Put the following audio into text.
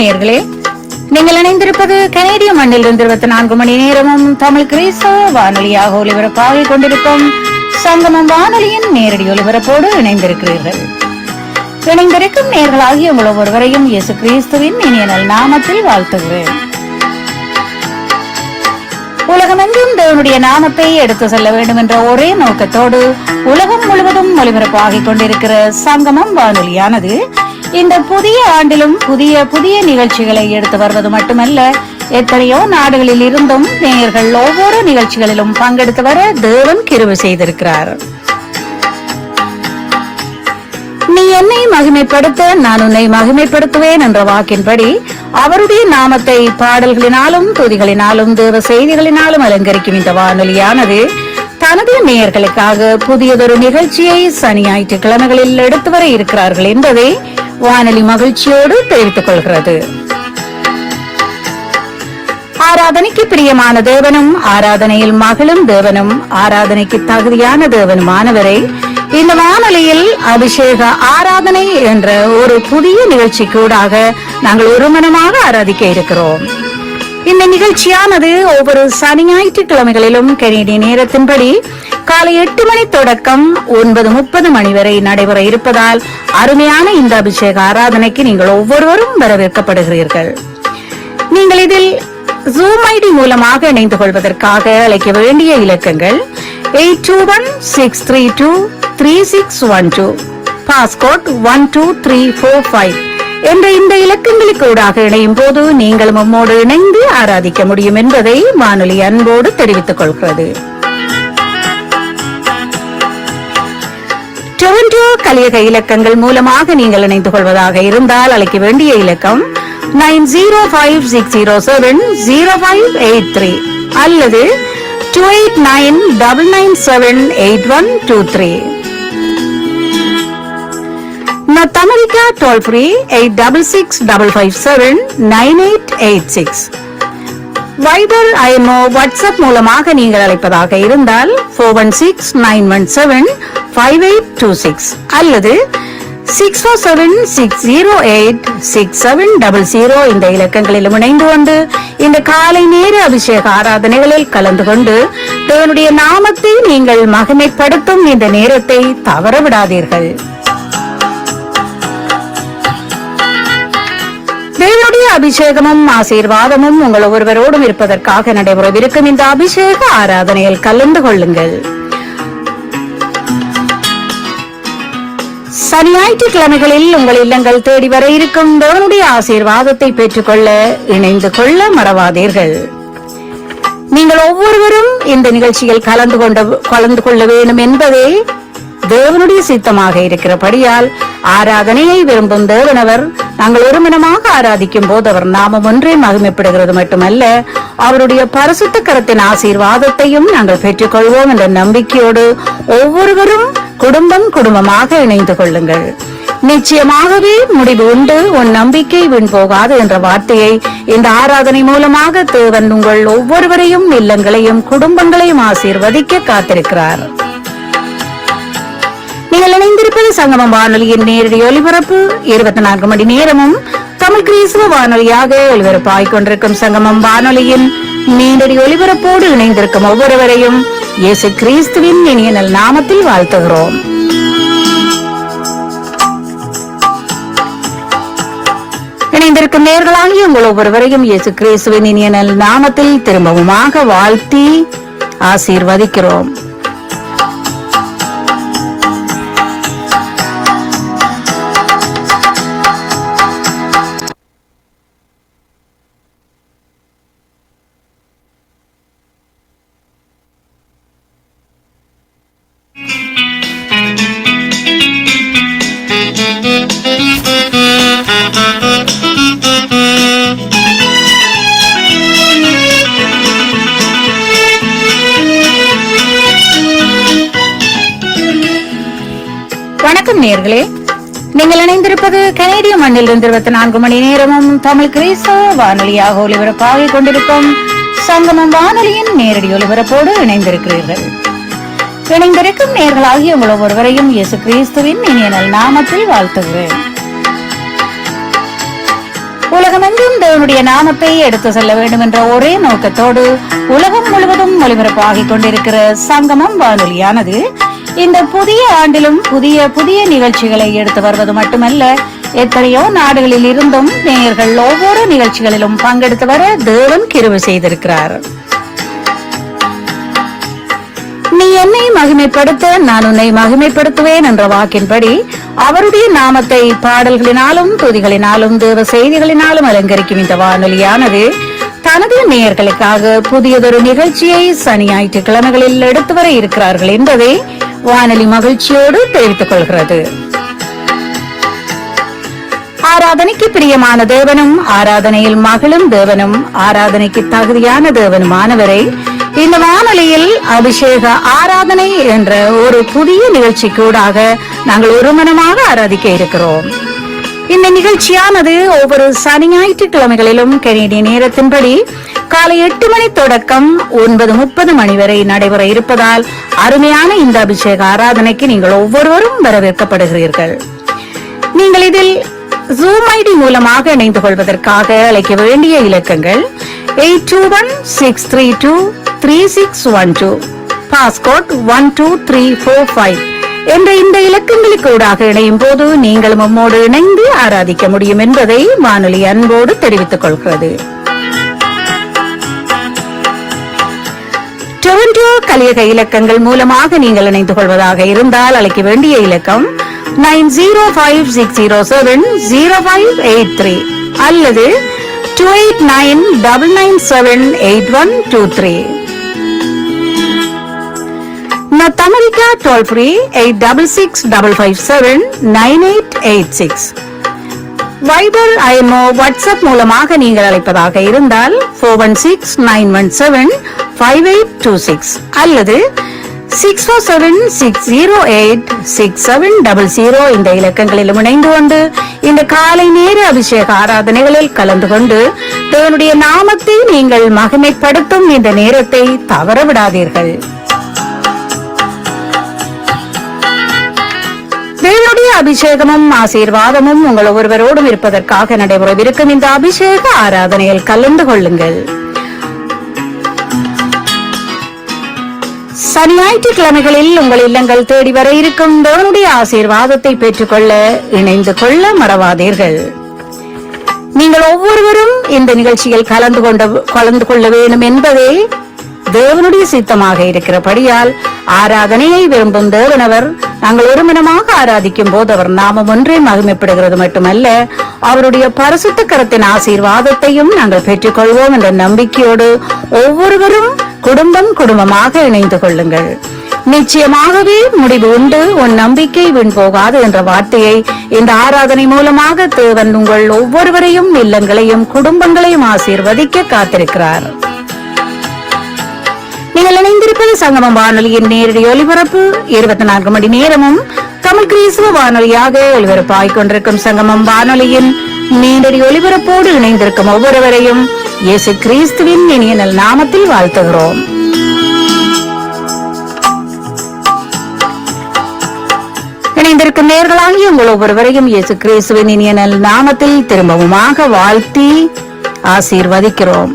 நேயர்களே, நீங்கள் இணைந்திருப்பது கனேடிய மண்ணிலிருந்து 24 மணி நேரமும் தமிழ் கிறிஸ்தவ வானொலியாக ஒலிபரப்பாகிக் கொண்டிருக்கும் சங்கமம் வானொலியின் நேரடி ஒலிபரப்போடு இணைந்திருக்கிறீர்கள். இணைந்திருக்கும் நேயர்களாகிய உங்கள் ஒவ்வொருவரையும் இயேசு கிறிஸ்துவின் இனிய நாமத்தில் வாழ்த்துகிறேன். உலகமெங்கும் தேவனுடைய நாமத்தை எடுத்து செல்ல வேண்டும் என்ற ஒரே நோக்கத்தோடு உலகம் முழுவதும் ஒலிபரப்பாகிக் கொண்டிருக்கிற சங்கமம் வானொலியானது இந்த புதிய ஆண்டிலும் புதிய நிகழ்ச்சிகளை எடுத்து வருவது மட்டுமல்ல, எத்தனையோ நாடுகளில் இருந்தும் நேயர்கள் ஒவ்வொரு நிகழ்ச்சிகளிலும் பங்கெடுத்து வர தேவன் கிருபை செய்திருக்கிறார். நீ என்னை மகிமைப்படுத்த நான் உன்னை மகிமைப்படுத்துவேன் என்ற வாக்கின்படி அவருடைய நாமத்தை பாடல்களினாலும் துதிகளினாலும் தேவ செய்திகளினாலும் அலங்கரிக்கும் இந்த வானொலியானது தனது நேயர்களுக்காக புதியதொரு நிகழ்ச்சியை சனி ஞாயிற்றுக்கிழமைகளில் எடுத்து வர இருக்கிறார்கள் என்பதை வானொலி மகிழ்ச்சியோடு தெரிவித்துக் கொள்கிறது. ஆராதனைக்கு பிரியமான தேவனும் ஆராதனையில் மகளும் தேவனும் ஆராதனைக்கு தகுதியான தேவனுமானவரை இந்த வானொலியில் அபிஷேக ஆராதனை என்ற ஒரு புதிய நிகழ்ச்சிக்கூடாக நாங்கள் ஒருமனமாக ஆராதிக்க இருக்கிறோம். இந்த நிகழ்ச்சியானது ஒவ்வொரு சனி ஞாயிற்றுக்கிழமைகளிலும் கனேடிய நேரத்தின்படி காலை 8 மணி தொடக்கம் 9:30 மணி வரை நடைபெற இருப்பதால் அருமையான இந்த அபிஷேக ஆராதனைக்கு நீங்கள் ஒவ்வொருவரும் வரவேற்கப்படுகிறீர்கள். நீங்கள் இதில் ஜூம் ஐடி மூலமாக இணைந்து கொள்வதற்காக அழைக்க வேண்டிய இலக்கங்கள் 8216323612 பாஸ்கோட் 12345 என்ற இந்த இலக்கங்களுக்கு ஊடாக இணையும் போது நீங்கள் நம்மோடு இணைந்து ஆராதிக்க முடியும் என்பதை வானொலி அன்போடு தெரிவித்துக் கொள்கிறது. டொரண்டோ கலியக இலக்கங்கள் மூலமாக நீங்கள் இணைந்து கொள்வதாக இருந்தால் அழைக்க வேண்டிய இலக்கம் 9056070583 அல்லது 2899978123. North America toll free 8665579886. Viber IMO WhatsApp மூலமாக நீங்கள் அழைப்பதாக இருந்தால் 4169175826 அல்லது 6476086700 இந்த இலக்கங்களிலும் இணைந்து கொண்டு இந்த காலை நேர அபிஷேக ஆராதனைகளில் கலந்து கொண்டு தேவனுடைய நாமத்தை நீங்கள் மகிமைப்படுத்தும் இந்த நேரத்தை தவற விடாதீர்கள். தேவனுடைய அபிஷேகமும் ஆசீர்வாதமும் உங்கள் ஒவ்வொருவரோடும் இருப்பதற்காக நடைபெறவிருக்கும் இந்த அபிஷேக ஆராதனையில் கலந்து கொள்ளுங்கள். சனி ஞாயிற்றுக்கிழமைகளில் உங்கள் இல்லங்கள் தேடி வர இருக்கும் தேவனுடைய ஆசீர்வாதத்தை பெற்றுக்கொள்ள இணைந்து கொள்ள மறவாதீர்கள். நீங்கள் ஒவ்வொருவரும் இந்த நிகழ்ச்சியில் கலந்து கொள்ள வேண்டும் என்பதே தேவனுடைய சித்தமாக இருக்கிறபடியால் ஆராதனையை விரும்பும் தேவனவர் நாங்கள் ஒருமனமாக ஆராதிக்கும் போது அவர் நாமம் ஒன்றே மகிமைப்படுகிறது மட்டுமல்ல, அவருடைய பரிசுத்த கரத்தின் ஆசீர்வாதத்தையும் நாங்கள் பெற்றுக்கொள்வோம் என்ற நம்பிக்கையோடு ஒவ்வொருவரும் குடும்பமாக இணைந்து கொள்ளுங்கள். நிச்சயமாகவே முடிவு உண்டு, உன் நம்பிக்கை வீண் போகாது என்ற வார்த்தையை இந்த ஆராதனை மூலமாக தேவன் உங்கள் ஒவ்வொருவரையும் இல்லங்களையும் குடும்பங்களையும் ஆசீர்வதிக்க காத்திருக்கிறார். நீங்கள் இணைந்திருப்பது சங்கமம் வானொலியின் நேரடி ஒலிபரப்பு 24 மணி நேரமும் தமிழ் கிறிஸ்தவ வானொலியாக ஒலிபரப்பாகிக் கொண்டிருக்கும் சங்கமம் வானொலியின் நேரடி ஒலிபரப்போடு இணைந்திருக்கும் ஒவ்வொருவரையும் இயேசு கிறிஸ்துவின் இனிய நாமத்தில் வாழ்த்துகிறோம். இணைந்திருக்கும் நேயர்களாகிய உங்கள் ஒவ்வொருவரையும் இயேசு கிறிஸ்துவின் இனிய நாமத்தில் திரும்பவுமாக வாழ்த்தி ஆசீர்வதிக்கிறோம். வணக்கம் நேயர்களே, நீங்கள் இணைந்திருப்பது கனேடிய மண்ணிலிருந்து 24 மணி நேரமும் தமிழ் கிறிஸ்தவ வானொலியாக ஒலிபரப்பாகிக் கொண்டிருக்கும் சங்கமம் வானொலியின் நேரடி ஒலிபரப்போடு இணைந்திருக்கிறீர்கள். இணைந்திருக்கும் நேயர்களாகிய உங்கள் ஒவ்வொருவரையும் இயேசு கிறிஸ்துவின் இனிய நாமத்தில் வாழ்த்துகிறேன். உலகமெங்கும் தேவனுடைய நாமத்தை எடுத்து செல்ல வேண்டும் என்ற ஒரே நோக்கத்தோடு உலகம் முழுவதும் ஒளிபரப்பாகிக் கொண்டிருக்கிற சங்கமம் வானொலியானது இந்த புதிய ஆண்டிலும் புதிய புதிய நிகழ்ச்சிகளை எடுத்து வருவது மட்டுமல்ல, எத்தனையோ நாடுகளில் இருந்தும் நேயர்கள் ஒவ்வொரு நிகழ்ச்சிகளிலும் பங்கெடுத்து வர தேவன் கிருபை செய்திருக்கிறார். நீ என்னை மகிமைப்படுத்த நான் உன்னை மகிமைப்படுத்துவேன் என்ற வாக்கின்படி அவருடைய நாமத்தை பாடல்களினாலும் துதிகளினாலும் தேவ செய்திகளினாலும் அலங்கரிக்கும் இந்த வானொலியானது தனது நேயர்களுக்காக புதியதொரு நிகழ்ச்சியை சனி ஞாயிற்றுக்கிழமைகளில் எடுத்து வர இருக்கிறார்கள் என்பதை வானொலி மகிழ்ச்சியோடு தெரிவித்துக் கொள்கிறது. ஆராதனைக்கு பிரியமான தேவனும் ஆராதனையில் மகளும் தேவனும் ஆராதனைக்கு தகுதியான தேவனுமானவரை இந்த வானொலியில் அபிஷேக ஆராதனை என்ற ஒரு புதிய நிகழ்ச்சிக்கூடாக நாங்கள் ஒருமனமாக ஆராதிக்க இருக்கிறோம். இந்த நிகழ்ச்சியானது ஒவ்வொரு சனி ஞாயிற்றுக்கிழமைகளிலும் கனேடிய நேரத்தின்படி காலை 8 மணி தொடக்கம் 9:30 மணி வரை நடைபெற இருப்பதால் அருமையான இந்த அபிஷேக ஆராதனைக்கு நீங்கள் ஒவ்வொருவரும் வரவேற்கப்படுகிறீர்கள். நீங்கள் இதில் Zoom ID மூலமாக இணைந்து கொள்வதற்காக அழைக்க வேண்டிய இலக்கங்கள் 8216323612, பாஸ்கோட் 12345 என்ற இந்த இலக்கங்களுக்கு ஊடாக இணையும் போது நீங்களும் நம்மோடு இணைந்து ஆராதிக்க முடியும் என்பதை வானொலி அன்போடு தெரிவித்துக் கொள்கிறது. டொரண்டோ கலியக இலக்கங்கள் மூலமாக நீங்கள் இணைந்து கொள்வதாக இருந்தால் அழைக்க வேண்டிய இலக்கம் 9056070583 அல்லது 2899978123. North America toll free 8665579886. Wiper IMO WhatsApp மூலமாக நீங்கள் அழைப்பதாக இருந்தால் 4169175826 அல்லது 6476086700 இந்த இலக்கங்களிலும் இணைந்து கொண்டு இந்த காலை நேர அபிஷேக ஆராதனைகளில் கலந்து கொண்டு தேவனுடைய நாமத்தை நீங்கள் மகிமைப்படுத்தும் இந்த நேரத்தை தவறவிடாதீர்கள். தேவனுடைய அபிஷேகமும் ஆசீர்வாதமும் உங்கள் ஒவ்வொருவரோடும் இருப்பதற்காக நடைபெறவிருக்கும் இந்த அபிஷேக ஆராதனையில் கலந்து கொள்ளுங்கள். சனி ஞாயிற்றுக்கிழமைகளில் உங்கள் இல்லங்கள் தேடி வர இருக்கும் தேவனுடைய ஆசீர்வாதத்தை பெற்றுக்கொள்ள இணைந்து கொள்ள மறவாதீர்கள். நீங்கள் ஒவ்வொருவரும் இந்த நிகழ்ச்சியில் கலந்து கொள்ள வேண்டும் என்பதே தேவனுடைய சித்தமாக இருக்கிறபடியால் ஆராதனையை விரும்பும் தேவனவர் நாங்கள் ஒருமனமாக ஆராதிக்கும் போது அவர் நாமம் ஒன்றே மகிமைப்படுகிறது மட்டுமல்ல, அவருடைய பரிசுத்த கரத்தின் ஆசீர்வாதத்தையும் நாங்கள் பெற்றுக்கொள்வோம் என்ற நம்பிக்கையோடு ஒவ்வொருவரும் குடும்பமாக இணைந்து கொள்ளுங்கள். நிச்சயமாகவே முடிவு உண்டு, உன் நம்பிக்கை வீண் போகாது என்ற வார்த்தையை இந்த ஆராதனை மூலமாக தேவன் உங்கள் ஒவ்வொருவரையும் இல்லங்களையும் குடும்பங்களையும் ஆசீர்வதிக்க காத்திருக்கிறார். நீங்கள் இணைந்திருப்பது சங்கமம் வானொலியின் நேரடி ஒலிபரப்பு 24 மணி நேரமும் தமிழ் கிறிஸ்துவ வானொலியாக ஒலிபரப்பாகிக் கொண்டிருக்கும் சங்கமம் வானொலியின் நேரடி ஒலிபரப்போடு இணைந்திருக்கும் ஒவ்வொருவரையும் இயேசு கிறிஸ்துவின் இனிய நல் நாமத்தில் வாழ்த்துகிறோம். இணைந்திருக்கும் நேயர்களாகிய உங்கள் ஒவ்வொருவரையும் இயேசு கிறிஸ்துவின் இனிய நல் நாமத்தில் திரும்பவுமாக வாழ்த்தி ஆசீர்வதிக்கிறோம்.